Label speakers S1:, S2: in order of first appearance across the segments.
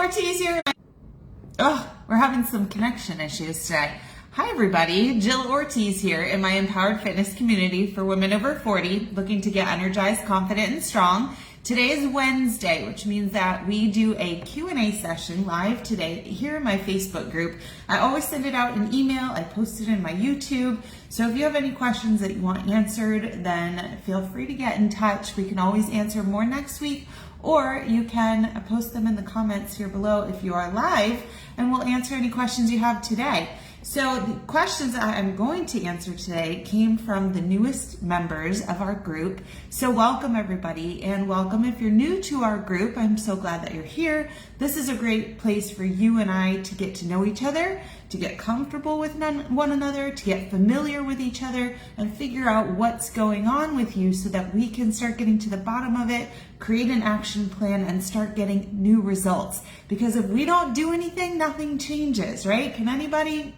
S1: Ortiz here. Oh, we're having some connection issues today. Hi everybody, Jill Ortiz here in my Empowered Fitness community for women over 40 looking to get energized, confident, and strong. Today is Wednesday, which means that we do a Q&A session live today here in my Facebook group. I always send it out in email. I post it in my YouTube. So if you have any questions that you want answered, then feel free to get in touch. We can always answer more next week, or you can post them in the comments here below if you are live, and we'll answer any questions you have today. So the questions that I'm going to answer today came from the newest members of our group. So welcome everybody, and welcome if you're new to our group. I'm so glad that you're here. This is a great place for you and I to get to know each other, to get comfortable with one another, to get familiar with each other, and figure out what's going on with you so that we can start getting to the bottom of it, create an action plan, and start getting new results. Because if we don't do anything, nothing changes, right? Can anybody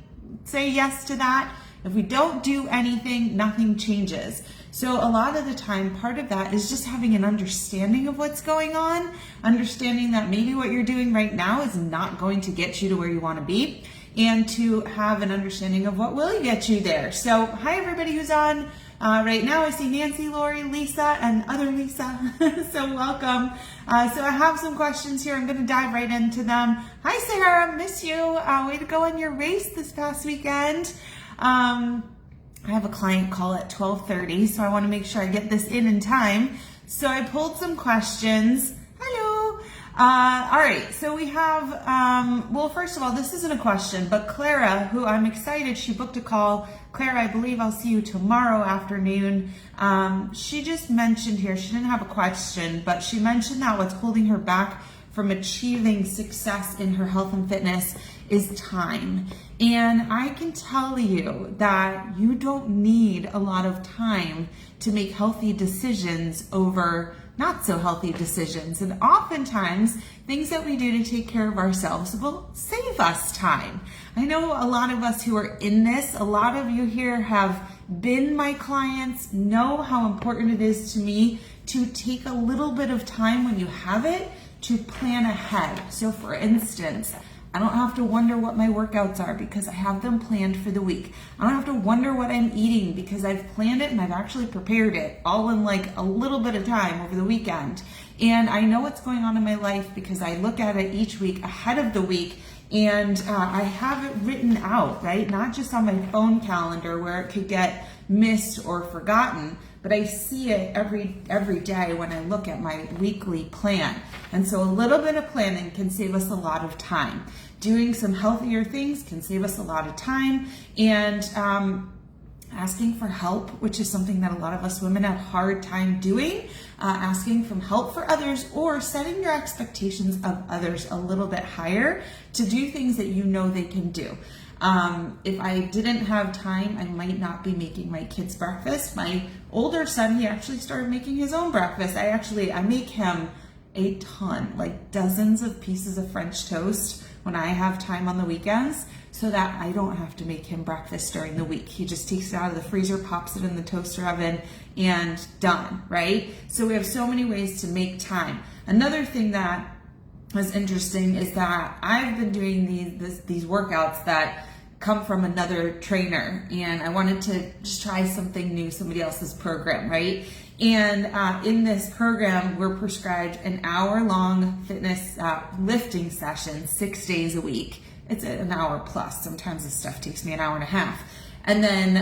S1: say yes to that? If we don't do anything, nothing changes. So a lot of the time, part of that is just having an understanding of what's going on, understanding that maybe what you're doing right now is not going to get you to where you want to be, and to have an understanding of what will get you there. So hi everybody who's on right now. I see Nancy, Lori, Lisa, and other Lisa. So welcome. So I have some questions here. I'm going to dive right into them. Hi Sarah, miss you. Way to go on your race this past weekend. I have a client call at 12:30, so I want to make sure I get this in time. So I pulled some questions. Hello. All right, so we have, well, first of all, this isn't a question, but Clara, who I'm excited, she booked a call. Clara, I believe I'll see you tomorrow afternoon. She just mentioned here, she didn't have a question, but she mentioned that what's holding her back from achieving success in her health and fitness is time. And I can tell you that you don't need a lot of time to make healthy decisions over not so healthy decisions. And oftentimes, things that we do to take care of ourselves will save us time. I know a lot of us who are in this, a lot of you here have been my clients, know how important it is to me to take a little bit of time when you have it to plan ahead. So for instance, I don't have to wonder what my workouts are because I have them planned for the week. I don't have to wonder what I'm eating because I've planned it and I've actually prepared it all in like a little bit of time over the weekend. And I know what's going on in my life because I look at it each week ahead of the week, and I have it written out, right? Not just on my phone calendar where it could get missed or forgotten, but I see it every day when I look at my weekly plan. And so a little bit of planning can save us a lot of time. Doing some healthier things can save us a lot of time, and asking for help, which is something that a lot of us women have a hard time doing, asking for help for others, or setting your expectations of others a little bit higher to do things that you know they can do. If I didn't have time, I might not be making my kids breakfast. My older son, he actually started making his own breakfast. I make him a ton, like dozens of pieces of French toast when I have time on the weekends, so that I don't have to make him breakfast during the week. He just takes it out of the freezer, pops it in the toaster oven, and done, right? So we have so many ways to make time. Another thing that is interesting is that I've been doing these workouts that come from another trainer, and I wanted to just try something new, somebody else's program, right? And in this program, we're prescribed an hour-long fitness lifting session 6 days a week. It's an hour plus. Sometimes this stuff takes me an hour and a half. And then,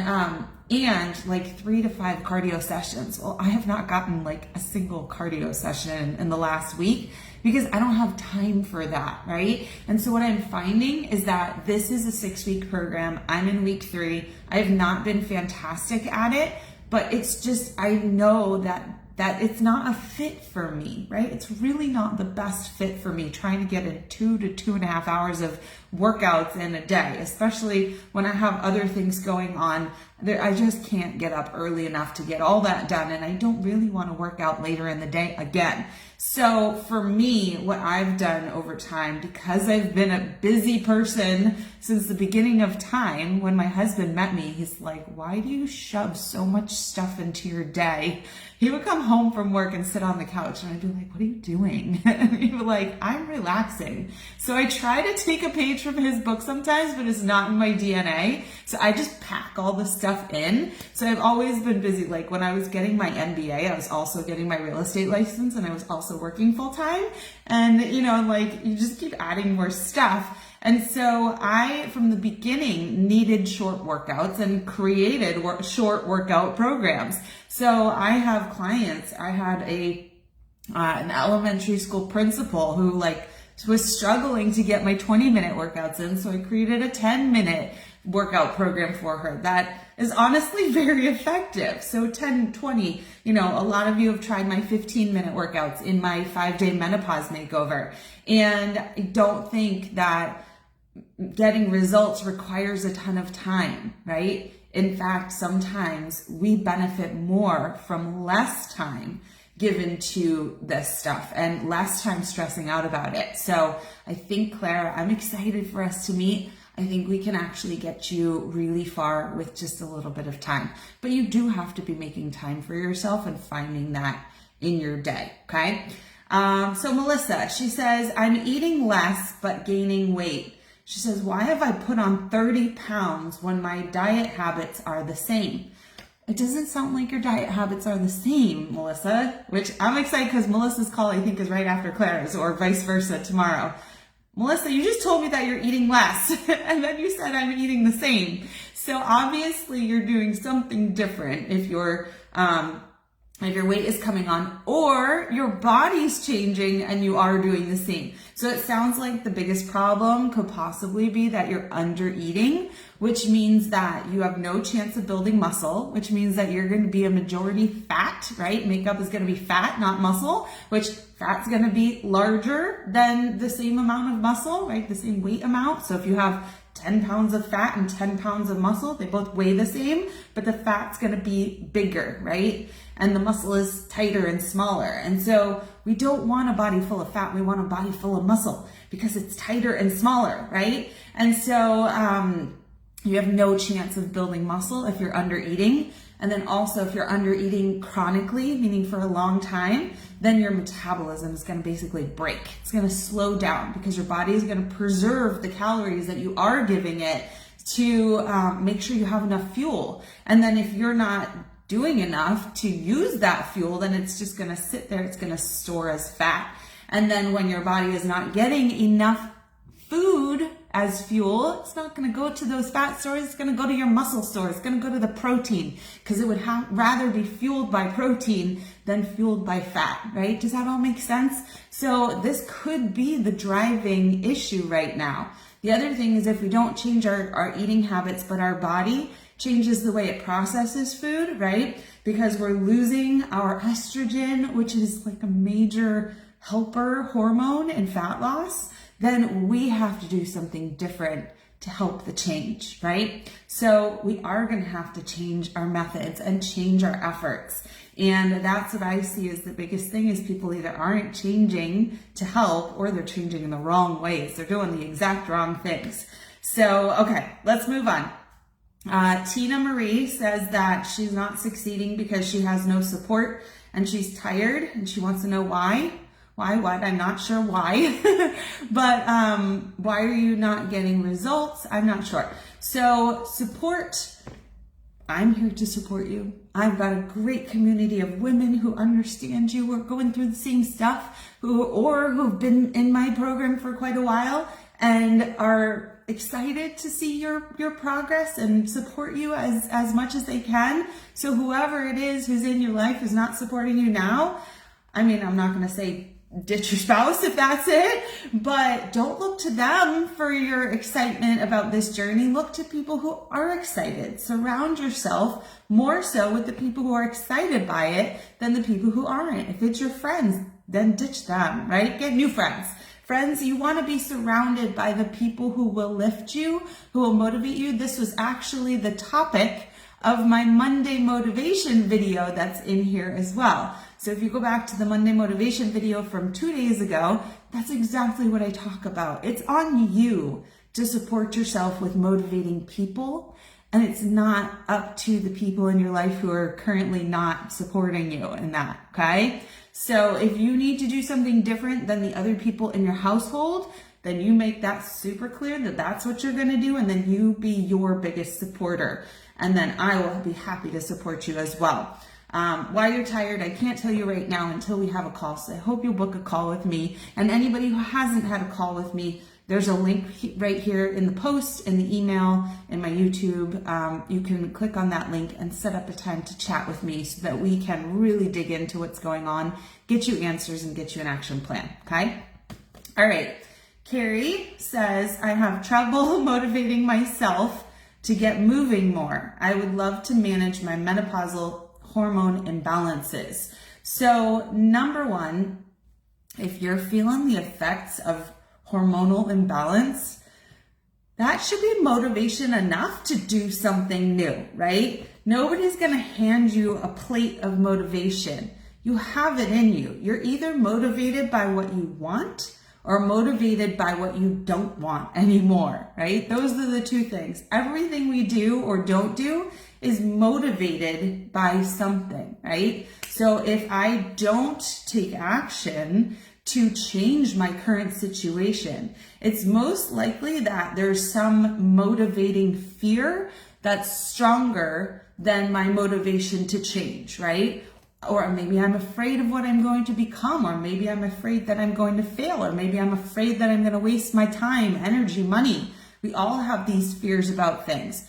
S1: and like 3 to 5 cardio sessions. Well, I have not gotten like a single cardio session in the last week because I don't have time for that, right? And so what I'm finding is that this is a 6-week program. I'm in week 3. I have not been fantastic at it, but it's just, I know that it's not a fit for me, right? It's really not the best fit for me trying to get in 2 to 2.5 hours of workouts in a day, especially when I have other things going on. I just can't get up early enough to get all that done, and I don't really want to work out later in the day again. So for me, what I've done over time, because I've been a busy person since the beginning of time, when my husband met me, he's like, why do you shove so much stuff into your day? He would come home from work and sit on the couch and I'd be like, what are you doing? And he'd be like, I'm relaxing. So I try to take a page from his book sometimes, but it's not in my DNA. So I just pack all the stuff in. So I've always been busy. Like when I was getting my MBA, I was also getting my real estate license and I was also working full time. And like you just keep adding more stuff. And so I, from the beginning, needed short workouts and created short workout programs. So I have clients. I had an elementary school principal who was struggling to get my 20-minute workouts in. So I created a 10-minute workout program for her that is honestly very effective. So 10, 20, a lot of you have tried my 15-minute workouts in my 5-day menopause makeover. And I don't think that getting results requires a ton of time, right? In fact, sometimes we benefit more from less time given to this stuff and less time stressing out about it. So I think, Claire, I'm excited for us to meet. I think we can actually get you really far with just a little bit of time. But you do have to be making time for yourself and finding that in your day, okay? So Melissa, she says, I'm eating less but gaining weight. She says, why have I put on 30 pounds when my diet habits are the same? It doesn't sound like your diet habits are the same, Melissa, which I'm excited because Melissa's call, I think, is right after Claire's or vice versa tomorrow. Melissa, you just told me that you're eating less and then you said I'm eating the same. So obviously you're doing something different if your weight is coming on or your body's changing and you are doing the same. So it sounds like the biggest problem could possibly be that you're under eating, which means that you have no chance of building muscle, which means that you're going to be a majority fat, right? Makeup is going to be fat, not muscle, which fat's going to be larger than the same amount of muscle, right? The same weight amount. So if you have 10 pounds of fat and 10 pounds of muscle, they both weigh the same, but the fat's going to be bigger, right? And the muscle is tighter and smaller. And so we don't want a body full of fat. We want a body full of muscle because it's tighter and smaller, right? And so you have no chance of building muscle if you're under eating. And then also if you're under eating chronically, meaning for a long time, then your metabolism is going to basically break. It's going to slow down because your body is going to preserve the calories that you are giving it to make sure you have enough fuel. And then if you're not doing enough to use that fuel, then it's just going to sit there. It's going to store as fat. And then when your body is not getting enough food as fuel, it's not going to go to those fat stores. It's going to go to your muscle stores. It's going to go to the protein because it would rather be fueled by protein than fueled by fat, right? Does that all make sense? So this could be the driving issue right now. The other thing is if we don't change our eating habits, but our body changes the way it processes food, right? Because we're losing our estrogen, which is like a major helper hormone in fat loss, then we have to do something different to help the change, right? So we are going to have to change our methods and change our efforts. And that's what I see as the biggest thing is people either aren't changing to help or they're changing in the wrong ways. They're doing the exact wrong things. So, okay, let's move on. Tina Marie says that she's not succeeding because she has no support and she's tired and she wants to know why. Why, what? I'm not sure why, but why are you not getting results? I'm not sure. So support, I'm here to support you. I've got a great community of women who understand you, who are going through the same stuff, who've been in my program for quite a while and are excited to see your progress and support you as much as they can. So whoever it is who's in your life who's not supporting you now, I mean, I'm not going to say ditch your spouse if that's it, but don't look to them for your excitement about this journey. Look to people who are excited. Surround yourself more so with the people who are excited by it than the people who aren't. If it's your friends, then ditch them, right? Get new friends. Friends, you want to be surrounded by the people who will lift you, who will motivate you. This was actually the topic of my Monday motivation video that's in here as well. So if you go back to the Monday motivation video from 2 days ago, that's exactly what I talk about. It's on you to support yourself with motivating people, and it's not up to the people in your life who are currently not supporting you in that, okay? So if you need to do something different than the other people in your household, then you make that super clear that that's what you're gonna do, and then you be your biggest supporter. And then I will be happy to support you as well. Why you're tired, I can't tell you right now until we have a call. So I hope you'll book a call with me. And anybody who hasn't had a call with me, there's a link right here in the post, in the email, in my YouTube. You can click on that link and set up a time to chat with me so that we can really dig into what's going on, get you answers, and get you an action plan, okay? All right, Carrie says, I have trouble motivating myself to get moving more. I would love to manage my menopausal hormone imbalances. So number one, if you're feeling the effects of hormonal imbalance, that should be motivation enough to do something new, right? Nobody's gonna hand you a plate of motivation. You have it in you. You're either motivated by what you want or motivated by what you don't want anymore, right? Those are the two things. Everything we do or don't do is motivated by something, right? So if I don't take action to change my current situation, it's most likely that there's some motivating fear that's stronger than my motivation to change, right? Or maybe I'm afraid of what I'm going to become, or maybe I'm afraid that I'm going to fail, or maybe I'm afraid that I'm going to waste my time, energy, money. We all have these fears about things.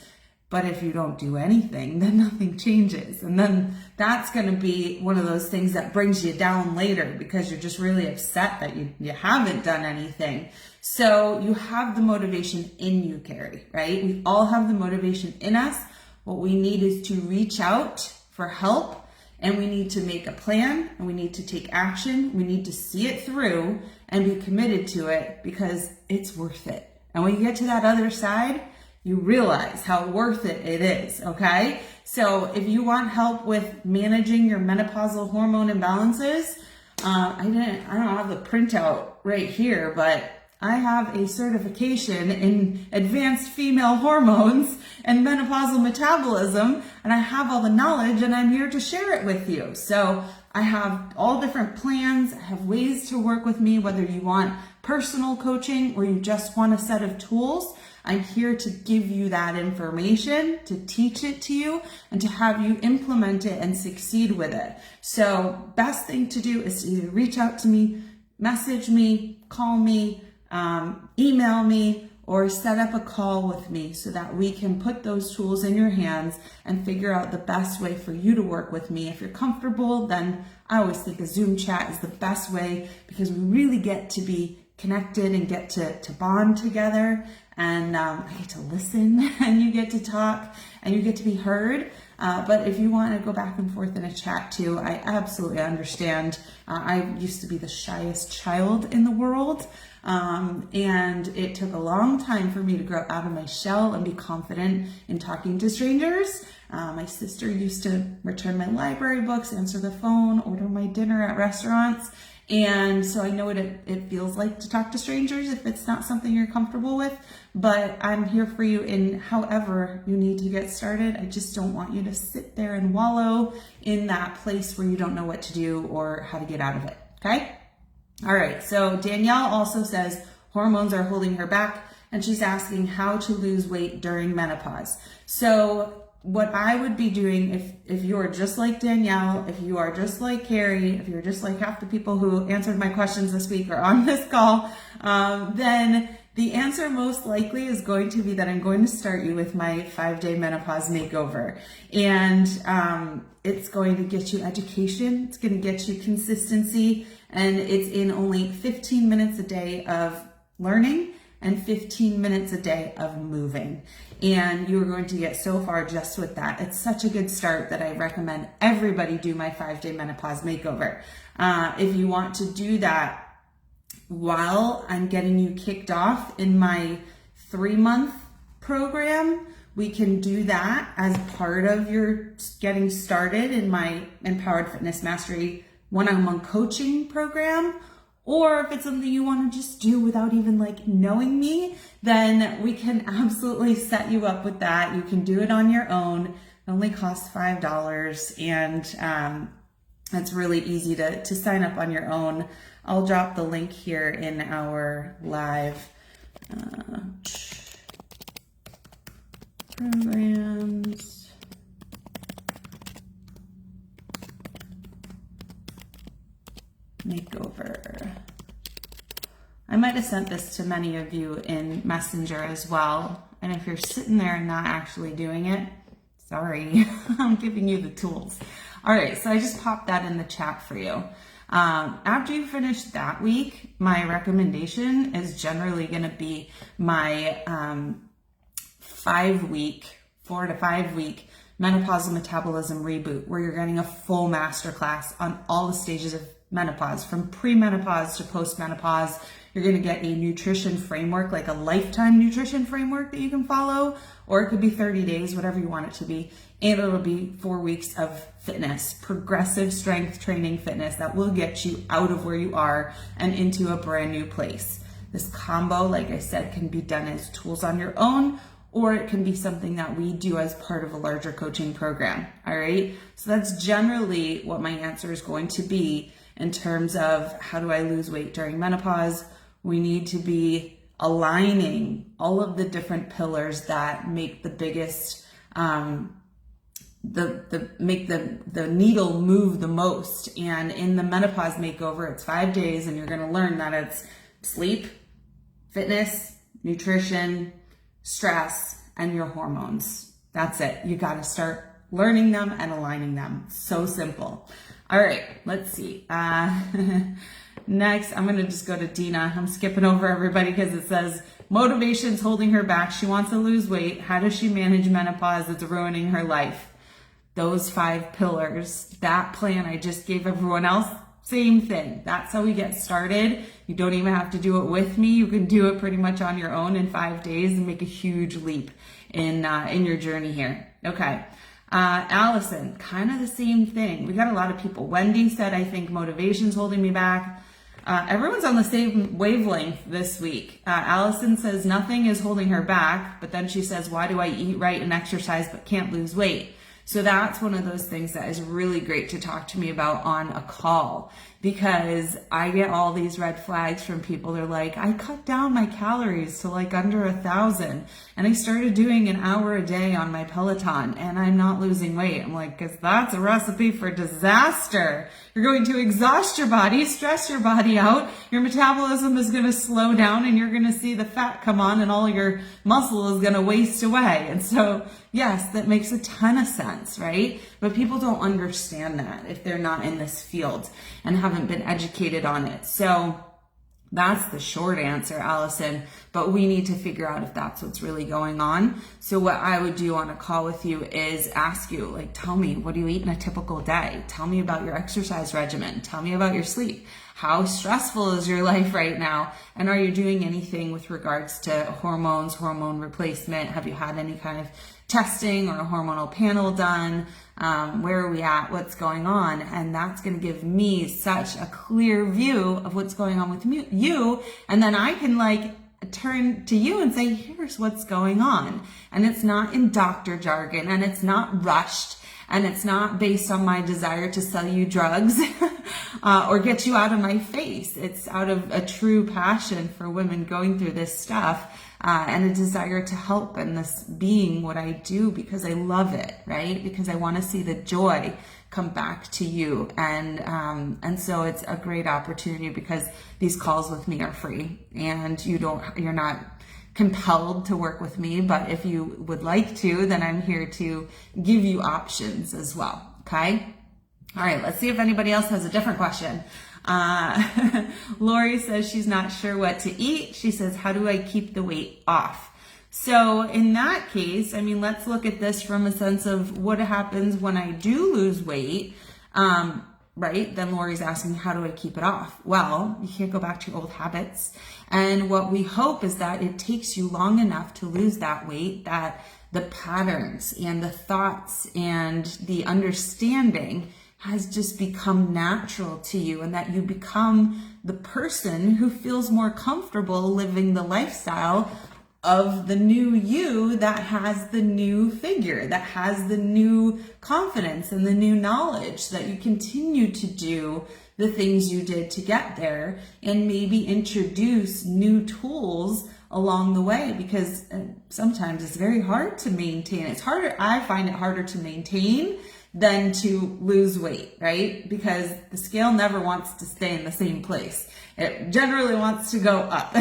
S1: But if you don't do anything, then nothing changes. And then that's going to be one of those things that brings you down later because you're just really upset that you haven't done anything. So you have the motivation in you, Carrie, right? We all have the motivation in us. What we need is to reach out for help. And we need to make a plan, and we need to take action. We need to see it through and be committed to it because it's worth it. And when you get to that other side, you realize how worth it is, okay? So if you want help with managing your menopausal hormone imbalances, I don't have the printout right here, but I have a certification in advanced female hormones and menopausal metabolism, and I have all the knowledge, and I'm here to share it with you. So I have all different plans. I have ways to work with me, whether you want personal coaching or you just want a set of tools. I'm here to give you that information, to teach it to you, and to have you implement it and succeed with it. So best thing to do is to either reach out to me, message me, call me, email me, or set up a call with me so that we can put those tools in your hands and figure out the best way for you to work with me. If you're comfortable, then I always think a Zoom chat is the best way because we really get to be connected and get to bond together. And I get to listen and you get to talk and you get to be heard. But if you want to go back and forth in a chat too, I absolutely understand. I used to be the shyest child in the world. And it took a long time for me to grow out of my shell and be confident in talking to strangers. My sister used to return my library books, answer the phone, order my dinner at restaurants. And so I know what it feels like to talk to strangers if it's not something you're comfortable with, but I'm here for you in however you need to get started. I just don't want you to sit there and wallow in that place where you don't know what to do or how to get out of it, okay? All right, so Danielle also says hormones are holding her back, and she's asking how to lose weight during menopause. So what I would be doing if you are just like Danielle, if you are just like Carrie, if you're just like half the people who answered my questions this week or on this call, then the answer most likely is going to be that I'm going to start you with my 5-day menopause makeover. And it's going to get you education, it's going to get you consistency, and it's in only 15 minutes a day of learning and 15 minutes a day of moving. And you're going to get so far just with that. It's such a good start that I recommend everybody do my 5-day menopause makeover. If you want to do that while I'm getting you kicked off in my 3-month program, we can do that as part of your getting started in my Empowered Fitness Mastery one-on-one coaching program, or if it's something you want to just do without even like knowing me, then we can absolutely set you up with that. You can do it on your own. It only costs $5, and it's really easy to sign up on your own. I'll drop the link here in our live programs. Makeover. I might have sent this to many of you in Messenger as well. And if you're sitting there and not actually doing it, sorry, I'm giving you the tools. All right, so I just popped that in the chat for you. After you finish that week, my recommendation is generally going to be my 4 to 5 week Menopause Metabolism Reboot, where you're getting a full masterclass on all the stages of menopause, from premenopause to postmenopause. You're going to get a nutrition framework, like a lifetime nutrition framework that you can follow, or it could be 30 days, whatever you want it to be. And it'll be 4 weeks of fitness, progressive strength training fitness that will get you out of where you are and into a brand new place. This combo, like I said, can be done as tools on your own, or it can be something that we do as part of a larger coaching program. All right. So that's generally what my answer is going to be in terms of how do I lose weight during menopause. We need to be aligning all of the different pillars that make the biggest, make the needle move the most. And in the Menopause Makeover, it's 5 days, and you're going to learn that it's sleep, fitness, nutrition, stress, and your hormones. That's it. You got to start learning them and aligning them. So simple. All right, let's see. Next, I'm going to just go to Dina. I'm skipping over everybody because it says motivation's holding her back. She wants to lose weight. How does she manage menopause? It's ruining her life. Those 5 pillars, that plan I just gave everyone else, same thing. That's how we get started. You don't even have to do it with me. You can do it pretty much on your own in 5 days and make a huge leap in your journey here. Okay. Allison, kind of the same thing. We got a lot of people. Wendy said, I think motivation's holding me back. Everyone's on the same wavelength this week. Allison says nothing is holding her back, but then she says, why do I eat right and exercise but can't lose weight? So that's one of those things that is really great to talk to me about on a call, because I get all these red flags from people. They're like, I cut down my calories to like under 1,000, and I started doing an hour a day on my Peloton, and I'm not losing weight. I'm like, because that's a recipe for disaster. You're going to exhaust your body, stress your body out. Your metabolism is going to slow down, and you're going to see the fat come on, and all your muscle is going to waste away. And so, yes, that makes a ton of sense, right? But people don't understand that if they're not in this field and haven't been educated on it. So that's the short answer, Allison, but we need to figure out if that's what's really going on. So what I would do on a call with you is ask you, like, tell me, what do you eat in a typical day? Tell me about your exercise regimen. Tell me about your sleep. How stressful is your life right now? And are you doing anything with regards to hormones, hormone replacement? Have you had any kind of testing or a hormonal panel done? Where are we at? What's going on? And that's going to give me such a clear view of what's going on with you. And then I can like turn to you and say, here's what's going on. And it's not in doctor jargon, and it's not rushed, and it's not based on my desire to sell you drugs or get you out of my face. It's out of a true passion for women going through this stuff. And a desire to help, and this being what I do because I love it, right? Because I want to see the joy come back to you. And so it's a great opportunity because these calls with me are free, and you're not compelled to work with me, but if you would like to, then I'm here to give you options as well. Okay. All right. Let's see if anybody else has a different question. Lori says she's not sure what to eat. She says, how do I keep the weight off? So in that case, I mean, let's look at this from a sense of what happens when I do lose weight. Right? Then Lori's asking, how do I keep it off? Well, you can't go back to your old habits. And what we hope is that it takes you long enough to lose that weight, that the patterns and the thoughts and the understanding has just become natural to you, and that you become the person who feels more comfortable living the lifestyle of the new you that has the new figure, that has the new confidence and the new knowledge, that you continue to do the things you did to get there, and maybe introduce new tools along the way, because sometimes it's very hard to maintain. It's harder, I find it harder to maintain than to lose weight, right? Because the scale never wants to stay in the same place. It generally wants to go up.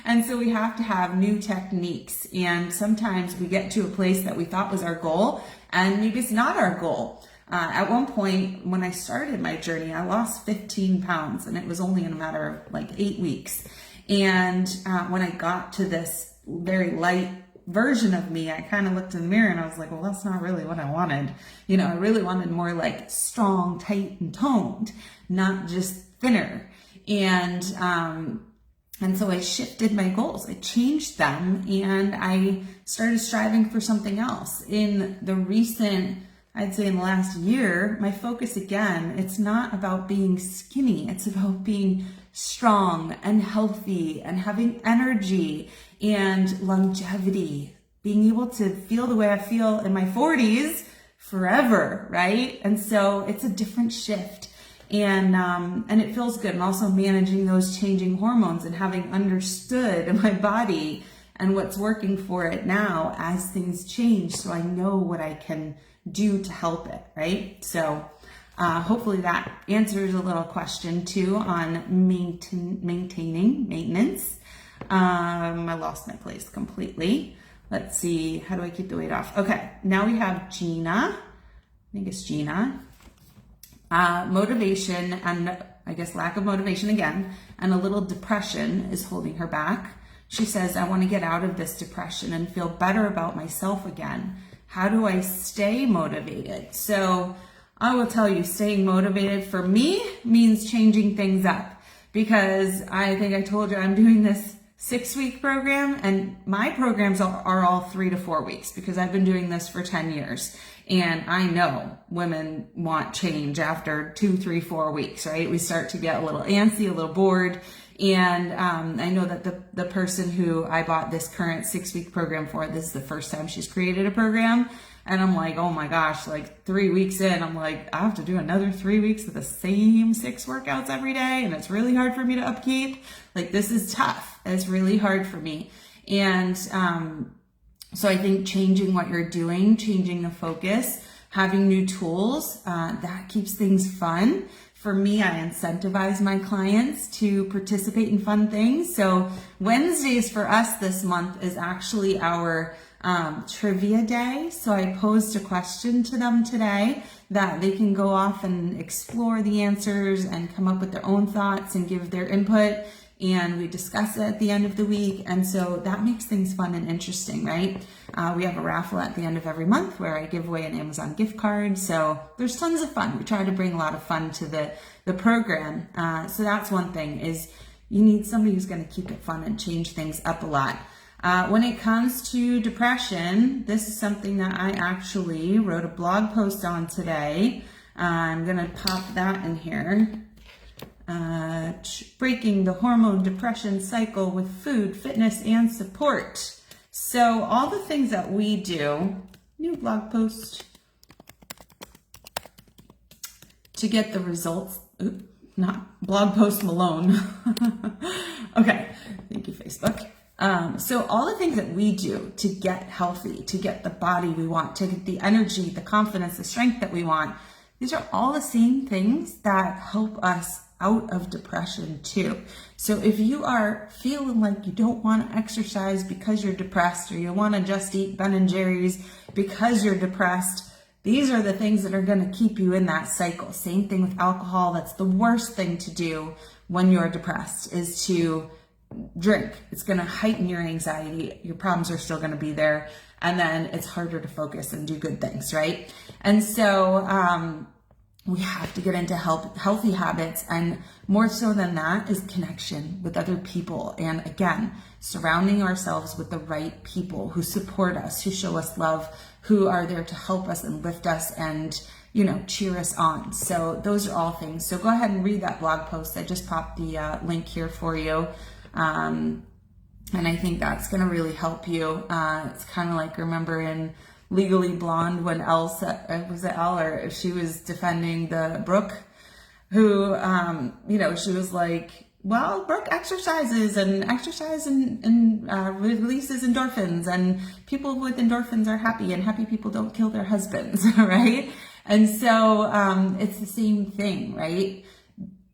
S1: And so we have to have new techniques. And sometimes we get to a place that we thought was our goal, and maybe it's not our goal. At one point when I started my journey, I lost 15 pounds, and it was only in a matter of like 8 weeks. And when I got to this very light version of me, I kind of looked in the mirror and I was like, well, that's not really what I wanted. You know, I really wanted more like strong, tight, and toned, not just thinner. And so I shifted my goals. I changed them, and I started striving for something else. In the recent, I'd say in the last year, my focus again, it's not about being skinny. It's about being strong and healthy and having energy and longevity, being able to feel the way I feel in my 40s forever, right? And so it's a different shift, and it feels good. And also managing those changing hormones and having understood my body and what's working for it now as things change, so I know what I can do to help it, right? So hopefully that answers a little question too on maintenance. I lost my place completely. Let's see, how do I keep the weight off? Okay, now we have Gina. I think it's Gina. Motivation, and I guess lack of motivation again, and a little depression is holding her back. She says, I want to get out of this depression and feel better about myself again. How do I stay motivated? So I will tell you, staying motivated for me means changing things up, because I think I told you I'm doing this 6-week program, and my programs are all 3 to 4 weeks, because I've been doing this for 10 years. And I know women want change after 2, 3, 4 weeks, right? We start to get a little antsy, a little bored. And I know that the person who I bought this current 6-week program for, this is the first time she's created a program. And I'm like, oh my gosh, like 3 weeks in, I'm like, I have to do another 3 weeks of the same 6 workouts every day. And it's really hard for me to upkeep. Like, this is tough. It's really hard for me. And so I think changing what you're doing, changing the focus, having new tools, that keeps things fun. For me, I incentivize my clients to participate in fun things. So Wednesdays for us this month is actually our trivia day. So I posed a question to them today that they can go off and explore the answers and come up with their own thoughts and give their input. And we discuss it at the end of the week. And so that makes things fun and interesting, right? We have a raffle at the end of every month where I give away an Amazon gift card. So there's tons of fun. We try to bring a lot of fun to the program. So that's one thing, is you need somebody who's going to keep it fun and change things up a lot. When it comes to depression, this is something that I actually wrote a blog post on today. I'm going to pop that in here. Breaking the hormone depression cycle with food, fitness, and support. So all the things that we do, new blog post, to get the results. Oops, not blog post Malone. Okay, thank you, Facebook. So all the things that we do to get healthy, to get the body we want, to get the energy, the confidence, the strength that we want, these are all the same things that help us out of depression too. So if you are feeling like you don't want to exercise because you're depressed, or you want to just eat Ben & Jerry's because you're depressed, these are the things that are going to keep you in that cycle. Same thing with alcohol. That's the worst thing to do when you're depressed, is to drink. It's going to heighten your anxiety. Your problems are still going to be there. And then it's harder to focus and do good things, right? And so, we have to get into healthy habits, and more so than that is connection with other people. And again, surrounding ourselves with the right people who support us, who show us love, who are there to help us and lift us and cheer us on. So those are all things. So go ahead and read that blog post. I just popped the link here for you. And I think that's going to really help you. It's kind of like, remember in Legally Blonde when was it Elle, or she was defending the Brooke, who, she was like, well, Brooke exercises and releases endorphins, and people with endorphins are happy, and happy people don't kill their husbands, right? And so it's the same thing, right?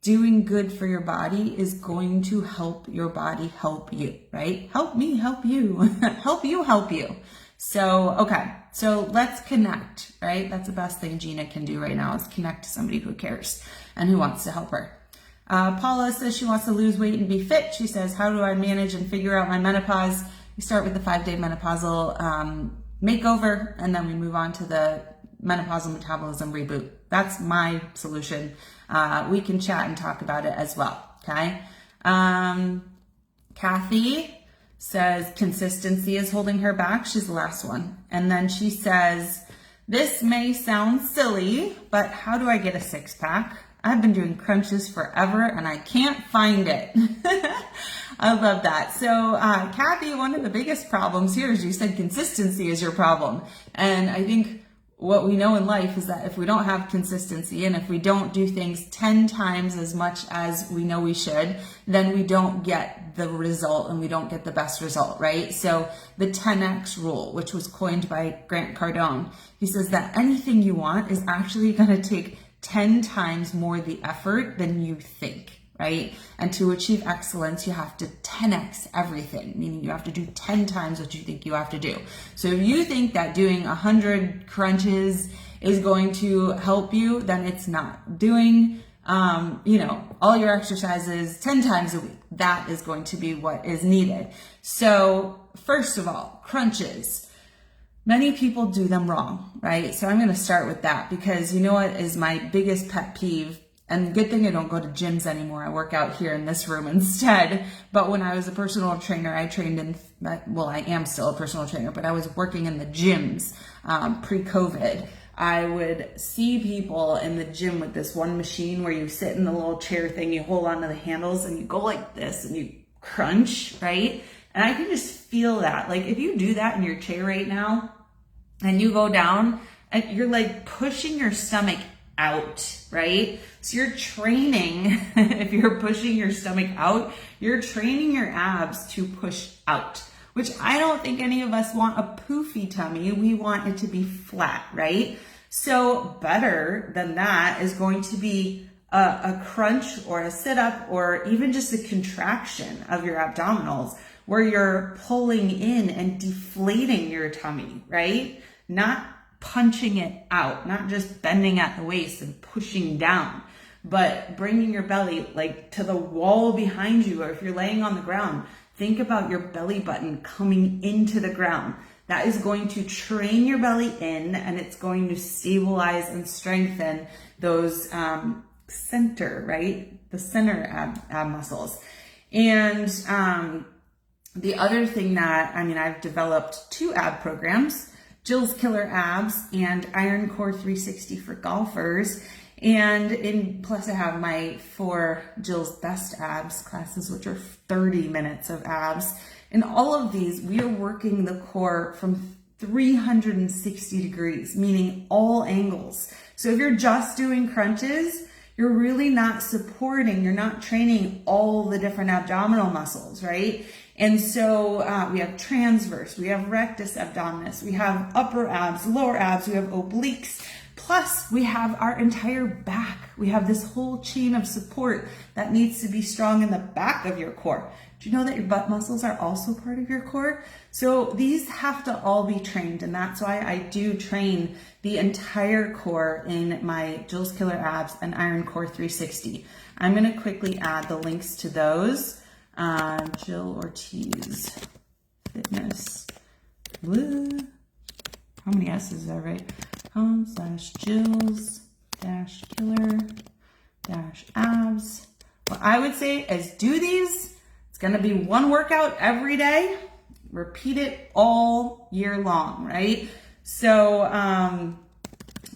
S1: Doing good for your body is going to help your body help you, right? Help me, help you, help you, help you. So, okay, so let's connect, right? That's the best thing Gina can do right now, is connect to somebody who cares and who wants to help her. Paula says she wants to lose weight and be fit. She says, how do I manage and figure out my menopause? We start with the 5-day menopausal makeover, and then we move on to the menopausal metabolism reboot. That's my solution. We can chat and talk about it as well, okay? Kathy says consistency is holding her back. She's the last one. And then she says, this may sound silly, but how do I get a 6-pack? I've been doing crunches forever and I can't find it. I love that. So, Kathy, one of the biggest problems here is you said consistency is your problem. And I think what we know in life is that if we don't have consistency, and if we don't do things 10 times as much as we know we should, then we don't get the result, and we don't get the best result, right? So the 10X rule, which was coined by Grant Cardone, he says that anything you want is actually going to take 10 times more the effort than you think, right? And to achieve excellence, you have to 10X everything, meaning you have to do 10 times what you think you have to do. So if you think that doing 100 crunches is going to help you, then it's not. Doing, all your exercises 10 times a week, that is going to be what is needed. So first of all, crunches. Many people do them wrong, right? So I'm going to start with that, because you know what is my biggest pet peeve? And good thing I don't go to gyms anymore. I work out here in this room instead. But when I was a personal trainer, I trained in, well, I am still a personal trainer, but I was working in the gyms pre-COVID. I would see people in the gym with this one machine where you sit in the little chair thing, you hold onto the handles and you go like this and you crunch, right? And I can just feel that. Like if you do that in your chair right now and you go down, and you're like pushing your stomach out, right? So you're training, if you're pushing your stomach out, you're training your abs to push out, which I don't think any of us want a poofy tummy. We want it to be flat, right? So better than that is going to be a crunch or a sit-up, or even just a contraction of your abdominals where you're pulling in and deflating your tummy, right? Not punching it out, not just bending at the waist and pushing down, but bringing your belly like to the wall behind you. Or if you're laying on the ground, think about your belly button coming into the ground. That is going to train your belly in, and it's going to stabilize and strengthen those center, right? The center ab muscles. And the other thing that, I've developed 2 ab programs, Jill's Killer Abs and Iron Core 360 for golfers. And plus I have my 4 Jill's Best Abs classes, which are 30 minutes of abs. In all of these, we are working the core from 360 degrees, meaning all angles. So if you're just doing crunches, you're really not supporting, you're not training all the different abdominal muscles, right? And so we have transverse, we have rectus abdominis, we have upper abs, lower abs, we have obliques, plus we have our entire back. We have this whole chain of support that needs to be strong in the back of your core. Do you know that your butt muscles are also part of your core? So these have to all be trained, and that's why I do train the entire core in my Jill's Killer Abs and Iron Core 360. I'm going to quickly add the links to those. Jill Ortiz Fitness. Woo. How many S's is that, right? /Jills-Killer-Abs. What I would say is do these. It's going to be one workout every day. Repeat it all year long, right? So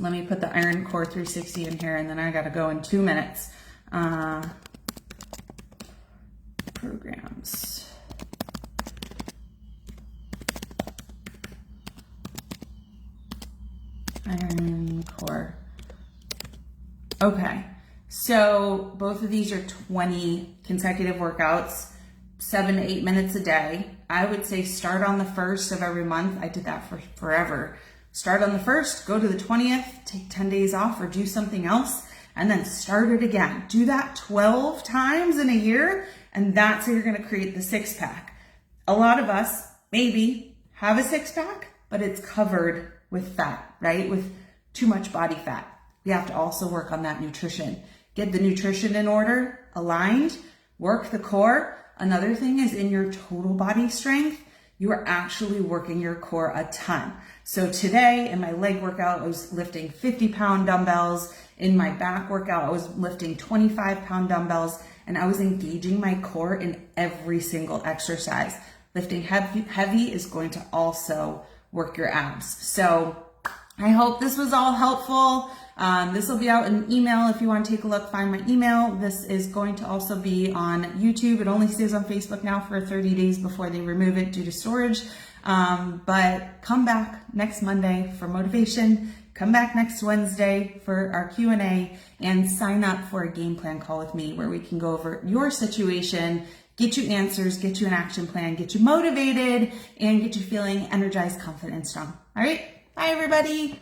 S1: Let me put the Iron Core 360 in here, and then I got to go in 2 minutes. Programs. Iron Core. Okay, so both of these are 20 consecutive workouts, 7 to 8 minutes a day. I would say start on the 1st of every month. I did that for forever. Start on the 1st, go to the 20th, take 10 days off or do something else, and then start it again. Do that 12 times in a year, and that's how you're gonna create the 6-pack. A lot of us maybe have a 6-pack, but it's covered with fat, right? With too much body fat. We have to also work on that nutrition. Get the nutrition in order, aligned, work the core. Another thing is in your total body strength, you are actually working your core a ton. So today in my leg workout, I was lifting 50-pound dumbbells. In my back workout, I was lifting 25-pound dumbbells, and I was engaging my core in every single exercise. Lifting heavy is going to also work your abs. So I hope this was all helpful. This will be out in email if you want to take a look, find my email. This is going to also be on YouTube. It only stays on Facebook now for 30 days before they remove it due to storage. But come back next Monday for motivation. Come back next Wednesday for our Q&A, and sign up for a game plan call with me where we can go over your situation, get you answers, get you an action plan, get you motivated, and get you feeling energized, confident, and strong. All right. Bye, everybody.